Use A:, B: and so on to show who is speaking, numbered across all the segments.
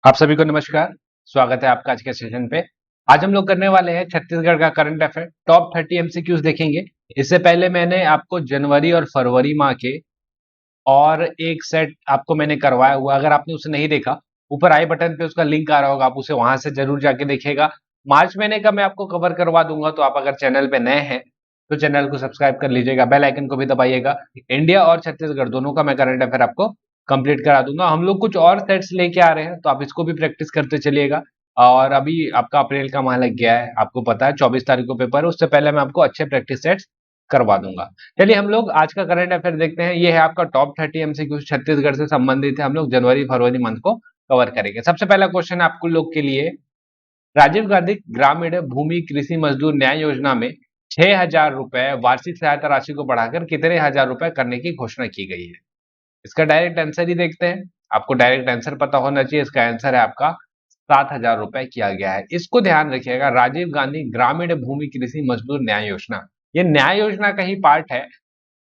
A: आप सभी को नमस्कार। स्वागत है आपका आज के सेशन पे। आज हम लोग करने वाले हैं छत्तीसगढ़ का करंट अफेयर टॉप 30 एमसीक्यूज देखेंगे। इससे पहले मैंने आपको जनवरी और फरवरी माह के और एक सेट आपको मैंने करवाया हुआ। अगर आपने उसे नहीं देखा, ऊपर आई बटन पे उसका लिंक आ रहा होगा, आप उसे वहां से जरूर जाके देखिएगा। मार्च महीने का मैं आपको कवर करवा दूंगा, तो आप अगर चैनल पे नए हैं तो चैनल को सब्सक्राइब कर लीजिएगा, बेल आइकन को भी दबाइएगा। इंडिया और छत्तीसगढ़ दोनों का मैं करंट अफेयर आपको कंप्लीट करा दूंगा। हम लोग कुछ और सेट्स लेके आ रहे हैं, तो आप इसको भी प्रैक्टिस करते चलिएगा। और अभी आपका अप्रैल का माह लग गया है, आपको पता है 24 तारीख को पेपर है, उससे पहले मैं आपको अच्छे प्रैक्टिस सेट्स करवा दूंगा। चलिए हम लोग आज का करंट अफेयर देखते हैं। ये है आपका टॉप 30 एमसीक्यू, छत्तीसगढ़ से संबंधित है। हम लोग जनवरी फरवरी मंथ को कवर करेंगे। सबसे पहला क्वेश्चन आपको लोग के लिए, राजीव गांधी ग्रामीण भूमि कृषि मजदूर न्याय योजना में 6,000 रुपए वार्षिक सहायता राशि को बढ़ाकर कितने हजार रुपए करने की घोषणा की गई है? इसका डायरेक्ट आंसर ही देखते हैं। आपको डायरेक्ट आंसर पता होना चाहिए। इसका आंसर है आपका 7,000 रुपए किया गया है। इसको ध्यान रखिएगा, राजीव गांधी ग्रामीण भूमि कृषि मजदूर न्याय योजना, ये न्याय योजना का ही पार्ट है।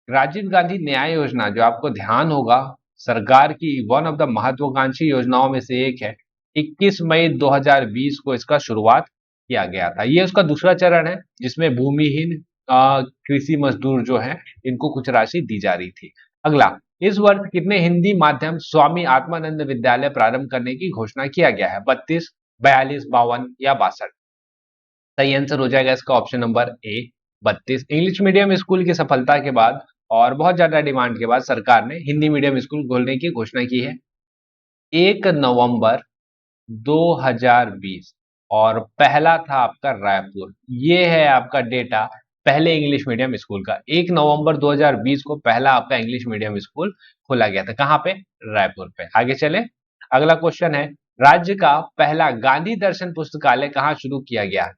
A: राजीव गांधी न्याय योजना, जो आपको ध्यान होगा, सरकार की वन ऑफ द महत्वाकांक्षी योजनाओं में से एक है। 21 मई 2020 को इसका शुरुआत किया गया था। ये उसका दूसरा चरण है, जिसमें भूमिहीन कृषि मजदूर जो हैं, इनको कुछ राशि दी जा रही थी। अगला, इस वर्ष कितने हिंदी माध्यम स्वामी आत्मानंद विद्यालय प्रारंभ करने की घोषणा किया गया है? 32, 42, 52 या 62? सही आंसर हो जाएगा इसका option number A, 32। English medium school की सफलता के बाद और बहुत ज्यादा डिमांड के बाद सरकार ने हिंदी मीडियम स्कूल खोलने की घोषणा की है 1 नवंबर 2020। और पहला था आपका रायपुर। ये है आपका डेटा पहले इंग्लिश मीडियम स्कूल का। 1 नवंबर 2020 को पहला आपका इंग्लिश मीडियम स्कूल खोला गया था। कहाँ पे? रायपुर पे। आगे चले, अगला क्वेश्चन है, राज्य का पहला गांधी दर्शन पुस्तकालय कहाँ शुरू किया गया?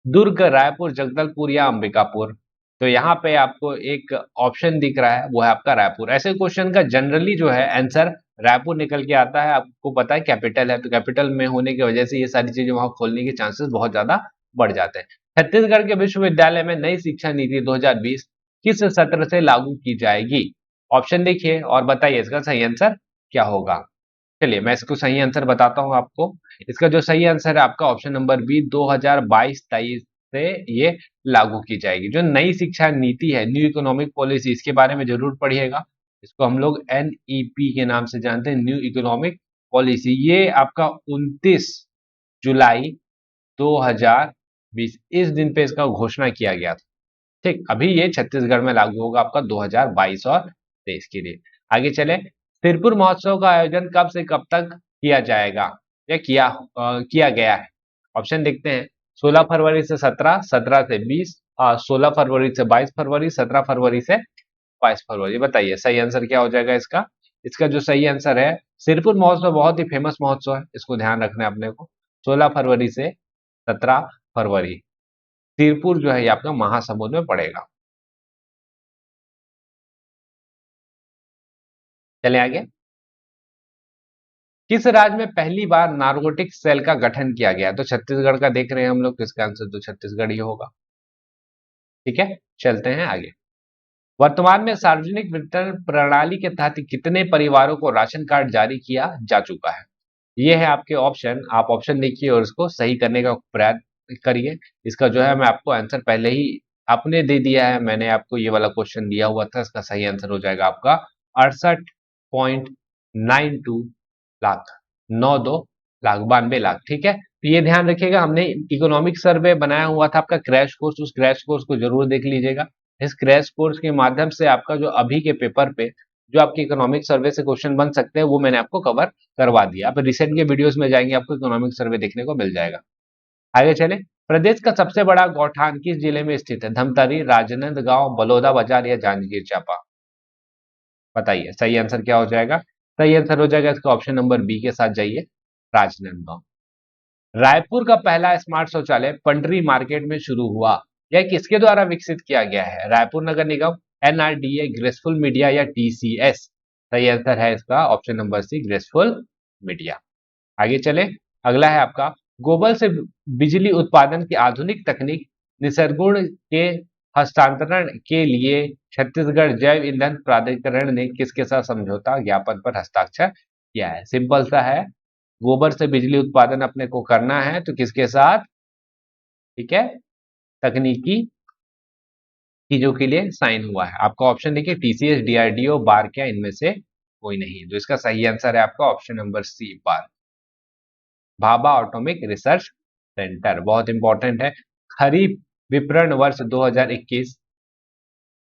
A: दुर्ग, रायपुर, जगदलपुर या अंबिकापुर? तो यहाँ पे आपको एक ऑप्शन दिख रहा है, वो है आपका रायपुर। ऐसे क्वेश्चन का जनरली जो है आंसर रायपुर निकल के आता है। आपको पता है कैपिटल है, तो कैपिटल में होने की वजह से ये सारी चीजें वहां खोलने के चांसेस बहुत ज्यादा बढ़ जाते हैं। छत्तीसगढ़ के विश्वविद्यालय में नई शिक्षा नीति 2020 किस सत्र से लागू की जाएगी? ऑप्शन देखिए और बताइए इसका सही आंसर क्या होगा। चलिए मैं इसको सही आंसर बताता हूं आपको। इसका जो सही आंसर है आपका ऑप्शन नंबर बी, 2022-23 से ये लागू की जाएगी। जो नई शिक्षा नीति है, न्यू इकोनॉमिक पॉलिसी, इसके बारे में जरूर पढ़िएगा। इसको हम लोग एनईपी के नाम से जानते हैं, न्यू इकोनॉमिक पॉलिसी। ये आपका 29 जुलाई 2020 इस दिन पे इसका घोषणा किया गया था। ठीक, अभी ये छत्तीसगढ़ में लागू होगा आपका 2022 और 23 के लिए। आगे चले, सिरपुर महोत्सव का आयोजन कब से कब तक किया जाएगा या किया गया है? ऑप्शन देखते हैं। 16 फरवरी से 17, 17 से 20, 16 फरवरी से 22 फरवरी, 17 फरवरी से 22 फरवरी। बताइए सही आंसर क्या हो जाएगा इसका? इसका जो सही आंसर है, सिरपुर महोत्सव बहुत ही फेमस महोत्सव है, इसको ध्यान रखना है अपने को। 16 फरवरी से 17 फरवरी। सिरपुर जो है ये आपका महासमुंद में पड़ेगा। चले आगे, किस राज्य में पहली बार नारकोटिक सेल का गठन किया गया? तो छत्तीसगढ़ का देख रहे हैं हम लोग, तो इसका आंसर तो छत्तीसगढ़ ही होगा। ठीक है, चलते हैं आगे। वर्तमान में सार्वजनिक वितरण प्रणाली के तहत कितने परिवारों को राशन कार्ड जारी किया जा चुका है? ये है आपके ऑप्शन, आप ऑप्शन देखिए और इसको सही करने का प्रयास करिए। इसका जो है मैं आपको आंसर पहले ही आपने दे दिया है, मैंने आपको ये वाला क्वेश्चन दिया हुआ था। इसका सही आंसर हो जाएगा आपका 68.92 लाख, 92 लाख, 92 लाख। ठीक है, तो ये ध्यान रखिएगा। हमने इकोनॉमिक सर्वे बनाया हुआ था आपका क्रैश कोर्स, उस क्रैश कोर्स को जरूर देख लीजिएगा। इस क्रैश कोर्स के माध्यम से आपका जो अभी के पेपर पे जो आपके इकोनॉमिक सर्वे से क्वेश्चन बन सकते हैं, वो मैंने आपको कवर करवा दिया। आप रिसेंट के वीडियोस में जाएंगे, आपको इकोनॉमिक सर्वे देखने को मिल जाएगा। आगे चले, प्रदेश का सबसे बड़ा गौठान किस जिले में स्थित है? धमतरी, राजनांदगांव, बलौदा बाजार या जांजगीर चांपा? बताइए सही आंसर क्या हो जाएगा? सही आंसर हो जाएगा इसका ऑप्शन नंबर बी के साथ जाइए, राजनांदगांव। रायपुर का पहला स्मार्ट शौचालय पंडरी मार्केट में शुरू हुआ, यह किसके द्वारा विकसित किया गया है? Raipur Nagar Nigam, NRDA, Graceful Media या टीसीएस? सही आंसर है इसका option number C, Graceful Media. आगे चले, अगला है आपका, गोबर से बिजली उत्पादन की आधुनिक तकनीक निसर्गुण के हस्तांतरण के लिए छत्तीसगढ़ जैव ईंधन प्राधिकरण ने किसके साथ समझौता ज्ञापन पर हस्ताक्षर किया है? सिंपल सा है, गोबर से बिजली उत्पादन अपने को करना है तो किसके साथ, ठीक है, तकनीकी चीजों के लिए साइन हुआ है। आपका ऑप्शन देखिए टीसीएस, डीआरडीओ, बार, क्या इनमें से कोई नहीं। तो इसका सही आंसर है आपका ऑप्शन नंबर सी, बार, भाभा एटॉमिक रिसर्च सेंटर। बहुत इंपॉर्टेंट है। खरीफ विपणन वर्ष 2021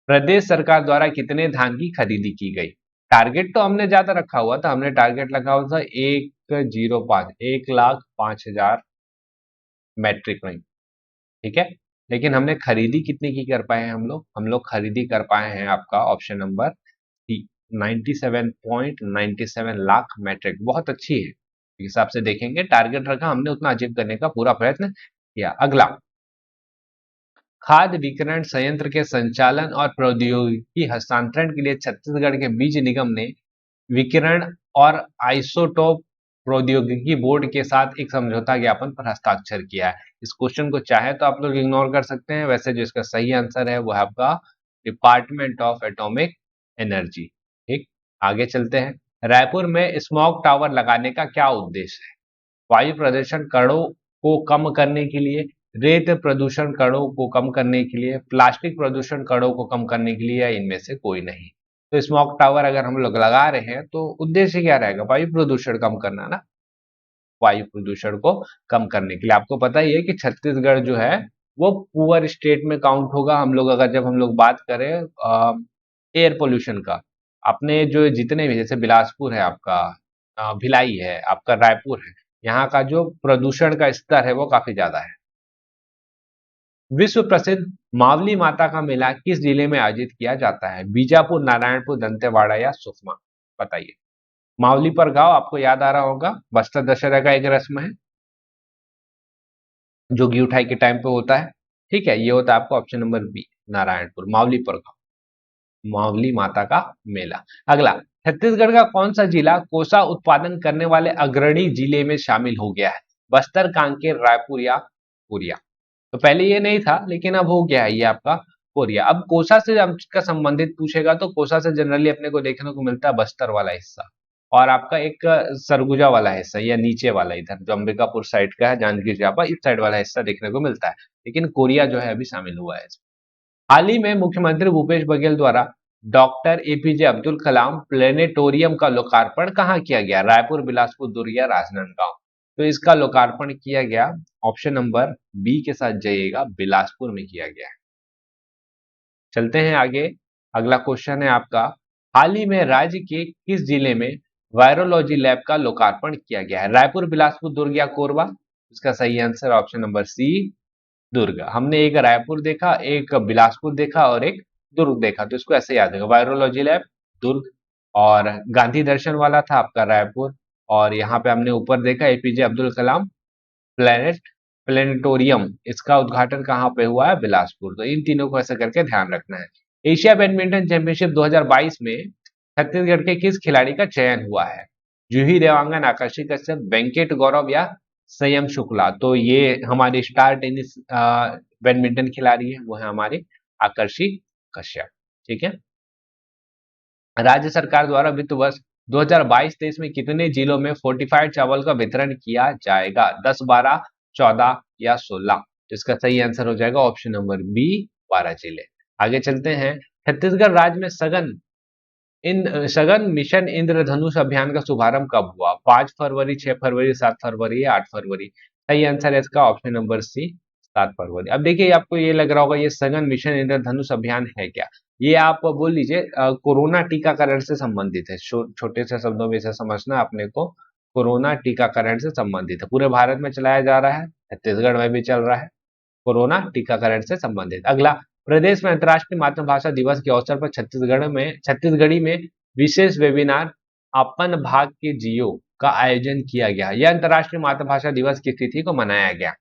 A: प्रदेश सरकार द्वारा कितने धान की खरीदी की गई। टारगेट तो हमने ज्यादा रखा हुआ था, हमने टारगेट रखा हुआ था 105, 1,05,000 मैट्रिक टन, ठीक है। लेकिन हमने खरीदी कितने की कर पाए हैं, हम लोग खरीदी कर पाए हैं आपका option number C, 97.97 lakh metric. बहुत अच्छी है, इस हिसाब से देखेंगे टारगेट रखा हमने उतना अचीव करने का पूरा प्रयत्न किया। अगला, खाद्य विकिरण संयंत्र के संचालन और प्रौद्योगिकी हस्तांतरण के लिए छत्तीसगढ़ के बीज निगम ने विकिरण और आइसोटोप प्रौद्योगिकी बोर्ड के साथ एक समझौता ज्ञापन पर हस्ताक्षर किया है। इस क्वेश्चन को चाहे तो आप लोग इग्नोर कर सकते हैं, वैसे जो इसका सही आंसर है वो है आपका डिपार्टमेंट ऑफ एटॉमिक एनर्जी। ठीक, आगे चलते हैं। रायपुर में स्मॉग टावर लगाने का क्या उद्देश्य है। वायु प्रदूषण कणों को कम करने के लिए, रेत प्रदूषण कणों को कम करने के लिए, प्लास्टिक प्रदूषण कणों को कम करने के लिए, या इनमें से कोई नहीं। तो स्मॉग टावर अगर हम लोग लगा रहे हैं तो उद्देश्य क्या रहेगा, वायु प्रदूषण कम करना ना, वायु प्रदूषण को कम करने के लिए। आपको पता ही है कि छत्तीसगढ़ जो है वो पुअर स्टेट में काउंट होगा। हम लोग अगर जब हम लोग बात करें एयर पोल्यूशन का, अपने जो जितने भी, जैसे बिलासपुर है आपका, भिलाई है आपका, रायपुर है, यहाँ का जो प्रदूषण का स्तर है वो काफी ज्यादा है। विश्व प्रसिद्ध मावली माता का मेला किस जिले में आयोजित किया जाता है। बीजापुर, नारायणपुर, दंतेवाड़ा या सुकमा, बताइए। मावली पर गांव आपको याद आ रहा होगा, बस्तर दशहरा का एक रस्म है जो घी उठाई के टाइम पे होता है। ठीक है, ये होता है आपका option number B, Narayanpur, Mavli पर गांव, मावली माता का मेला। अगला, छत्तीसगढ़ का कौन सा जिला कोसा उत्पादन करने वाले अग्रणी जिले में शामिल हो गया है। बस्तर, कांकेर, रायपुर या कोरिया। तो पहले ये नहीं था लेकिन अब हो गया है ये आपका कोरिया। अब कोसा से आपका संबंधित पूछेगा तो कोसा से जनरली अपने को देखने को मिलता है बस्तर वाला हिस्सा, और आपका एक सरगुजा वाला हिस्सा या नीचे वाला, इधर जो अंबिकापुर साइड का है, जांजगीर चांपा, इस साइड वाला हिस्सा देखने को मिलता है। लेकिन कोरिया जो है अभी शामिल हुआ है। हाल ही में मुख्यमंत्री भूपेश बघेल द्वारा doctor APJ Abdul Kalam planetarium का लोकार्पण कहाँ किया गया। रायपुर, बिलासपुर, दुर्ग या राजनांदगांव। तो इसका लोकार्पण किया गया, ऑप्शन नंबर बी के साथ जाइएगा, बिलासपुर में किया गया है। चलते हैं आगे। अगला क्वेश्चन है आपका, हाल ही में राज्य के किस जिले में वायरोलॉजी लैब का लोकार्पण किया गया है। रायपुर, बिलासपुर, दुर्ग या कोरबा। इसका सही आंसर ऑप्शन नंबर सी, दुर्ग। हमने एक रायपुर देखा, एक बिलासपुर देखा और एक दुर्ग देखा, तो इसको ऐसे याद रखेगा, वायरोलॉजी लैब दुर्ग, और गांधी दर्शन वाला था आपका रायपुर, और यहाँ पे हमने ऊपर देखा एपीजे अब्दुल कलाम प्लेनेटोरियम, इसका उद्घाटन कहाँ पे हुआ है, बिलासपुर। तो इन तीनों को ऐसे करके ध्यान रखना है। एशिया बैडमिंटन चैंपियनशिप 2022 में छत्तीसगढ़ के किस खिलाड़ी का चयन हुआ है। जूही देवांगन, आकर्षि कश्यप, वेंकट गौरव या संयम शुक्ला। तो ये हमारी स्टार टेनिस बैडमिंटन खिलाड़ी है, वो है हमारी आकर्षि कश्यप। ठीक है। राज्य सरकार द्वारा वित्त वर्ष 2022-23 में कितने जिलों में फोर्टिफाइड चावल का वितरण किया जाएगा। 10, 12, 14 या 16। तो इसका सही आंसर हो जाएगा ऑप्शन नंबर बी, 12 जिले। आगे चलते हैं। छत्तीसगढ़ राज्य में सघन मिशन इंद्रधनुष अभियान का शुभारंभ कब हुआ। 5 फरवरी, 6 फरवरी, 7 फरवरी या 8 फरवरी। सही आंसर है इसका ऑप्शन नंबर सी, 7 फरवरी। अब देखिए, आपको ये लग रहा होगा ये सघन मिशन इंद्रधनुष अभियान है क्या। ये आप बोल लीजिए कोरोना टीकाकरण से संबंधित है। छोटे से शब्दों में इसे समझना अपने को, कोरोना टीकाकरण से संबंधित है, पूरे भारत में चलाया जा रहा है, छत्तीसगढ़ में भी चल रहा है, कोरोना टीकाकरण से संबंधित। अगला, प्रदेश में अंतर्राष्ट्रीय मातृभाषा दिवस के अवसर पर छत्तीसगढ़ी में विशेष वेबिनार अपन भाग के जियो का आयोजन किया गया। यह अंतर्राष्ट्रीय मातृभाषा दिवस की तिथि को मनाया गया।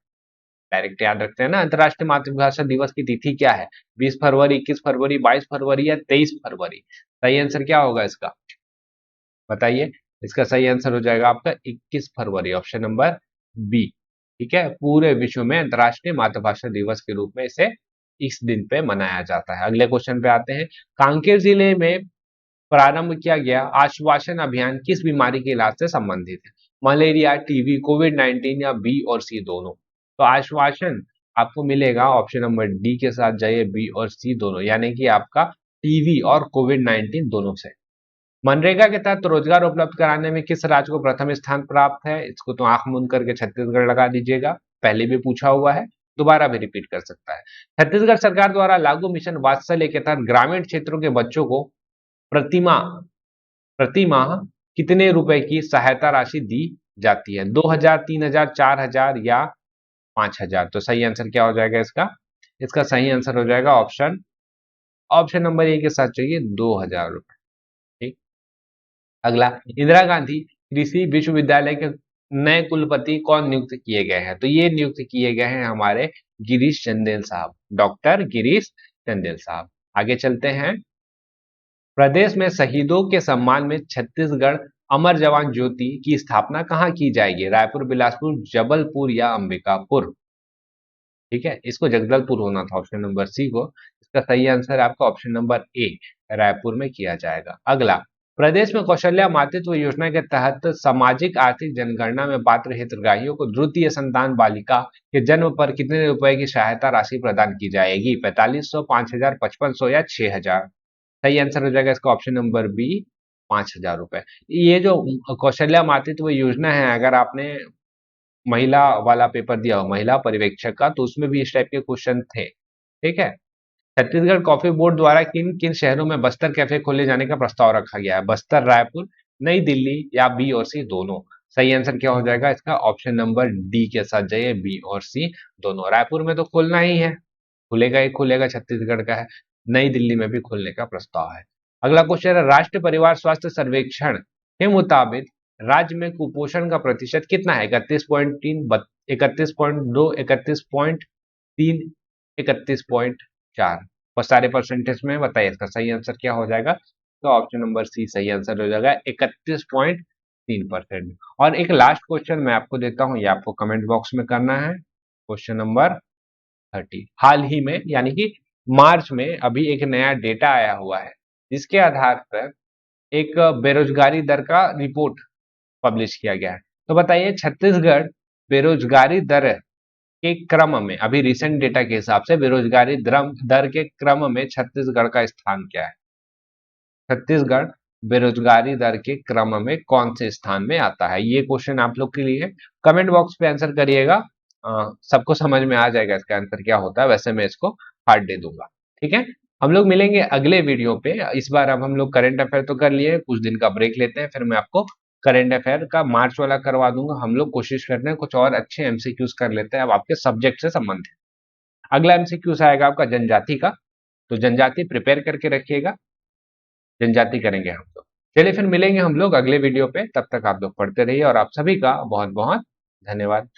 A: डायरेक्ट याद रखते हैं ना, अंतर्राष्ट्रीय मातृभाषा दिवस की तिथि क्या है। 20 फरवरी, 21 फरवरी, 22 फरवरी या 23 फरवरी। सही आंसर क्या होगा इसका, बताइए। इसका सही आंसर हो जाएगा आपका 21 फरवरी, ऑप्शन नंबर बी। ठीक है, पूरे विश्व में अंतर्राष्ट्रीय मातृभाषा दिवस के रूप में इसे इस दिन पे मनाया जाता है। अगले क्वेश्चन पे आते हैं। कांकेर जिले में प्रारंभ किया गया आश्वासन अभियान किस बीमारी के इलाज से संबंधित है? मलेरिया, टीबी, कोविड-19 या बी और सी दोनों? तो आश्वासन आपको मिलेगा ऑप्शन नंबर डी के साथ जाइए, बी और सी दोनों, यानी कि आपका टीबी और कोविड-19 दोनों से। मनरेगा के तहत रोजगार उपलब्ध कराने में किस राज्य को प्रथम स्थान प्राप्त है? इसको तो आंख मूंद करके छत्तीसगढ़ लगा दीजिएगा, पहले भी पूछा हुआ है, दोबारा भी रिपीट कर सकता है। छत्तीसगढ़ सरकार द्वारा लागू मिशन वात्सल्य के तहत ग्रामीण क्षेत्रों के बच्चों को प्रतिमा प्रति माह कितने रुपए की सहायता राशि दी जाती है? 2000, 3000, 4000 या 5000? तो सही आंसर क्या हो जाएगा इसका? इसका सही आंसर हो जाएगा ऑप्शन ऑप्शन नंबर ए के साथ चाहिए 2000 रुपए। ठीक। अगला, इंदिरा गांधी कृषि विश्वविद्यालय के नए कुलपति कौन नियुक्त किए गए हैं? तो ये नियुक्त किए गए हैं हमारे गिरीश चंदेल साहब, डॉक्टर गिरीश चंदेल साहब। आगे चलते हैं। प्रदेश में शहीदों के सम्मान में छत्तीसगढ़ अमर जवान ज्योति की स्थापना कहाँ की जाएगी? रायपुर, बिलासपुर, जबलपुर या अंबिकापुर? ठीक है, इसको जगदलपुर होना था ऑप्शन नंबर सी को। इसका सही आंसर आपका ऑप्शन नंबर ए, रायपुर में किया जाएगा। अगला, प्रदेश में कौशल्या मातृत्व योजना के तहत सामाजिक आर्थिक जनगणना में पात्र हितग्राहियों को द्वितीय संतान बालिका के जन्म पर कितने रुपए की सहायता राशि प्रदान की जाएगी? 4500, 5000, 5500 या 6000? सही आंसर हो जाएगा इसका ऑप्शन नंबर बी, 5000 रुपए। ये जो कौशल्या मातृत्व योजना है, अगर आपने महिला वाला पेपर दिया हो, महिला पर्यवेक्षक का, तो उसमें भी इस टाइप के क्वेश्चन थे। ठीक है। छत्तीसगढ़ कॉफी बोर्ड द्वारा किन किन शहरों में बस्तर कैफे खोले जाने का प्रस्ताव रखा गया है? बस्तर, रायपुर, नई दिल्ली या बी और सी दोनों? सही आंसर क्या हो जाएगा इसका? ऑप्शन नंबर डी के साथ जाइए, बी और सी दोनों। रायपुर में तो खोलना ही है, खुलेगा ही खुलेगा, छत्तीसगढ़ का है। नई दिल्ली में भी खोलने का प्रस्ताव है। अगला क्वेश्चन है, राष्ट्रीय परिवार स्वास्थ्य सर्वेक्षण के मुताबिक राज्य में कुपोषण का प्रतिशत कितना है? 31.3, 31.2, 31.3, 31.4? और सारे परसेंटेज में बताइए इसका सही आंसर क्या हो जाएगा? तो ऑप्शन नंबर सी सही आंसर हो जाएगा, 31.3%। और एक लास्ट क्वेश्चन मैं आपको देता हूं, ये आपको कमेंट बॉक्स में करना है। क्वेश्चन नंबर 30, हाल ही में यानी कि मार्च में अभी एक नया डेटा आया हुआ है, जिसके आधार पर एक बेरोजगारी दर का रिपोर्ट पब्लिश किया गया है। तो बताइए, छत्तीसगढ़ बेरोजगारी दर के क्रम में, अभी रिसेंट डेटा के हिसाब से बेरोजगारी दर के क्रम में छत्तीसगढ़ का स्थान क्या है? छत्तीसगढ़ बेरोजगारी दर के क्रम में कौन से स्थान में आता है? ये क्वेश्चन आप लोग के लिए कमेंट बॉक्स पे आंसर करिएगा। सबको समझ में आ जाएगा इसका आंसर क्या होता है। वैसे मैं इसको हार्ड दे दूंगा। ठीक है, हम लोग मिलेंगे अगले वीडियो पे। इस बार अब हम लोग करंट अफेयर तो कर लिए, कुछ दिन का ब्रेक लेते हैं, फिर मैं आपको करंट अफेयर का मार्च वाला करवा दूंगा। हम लोग कोशिश करते हैं कुछ और अच्छे एमसीक्यूज कर लेते हैं अब आपके सब्जेक्ट से संबंधित। अगला एमसीक्यूज आएगा आपका जनजाति का, तो जनजाति प्रिपेयर करके रखिएगा, जनजाति करेंगे हम लोग। चलिए फिर मिलेंगे हम लोग अगले वीडियो पे, तब तक आप लोग पढ़ते रहिए और आप सभी का बहुत बहुत धन्यवाद।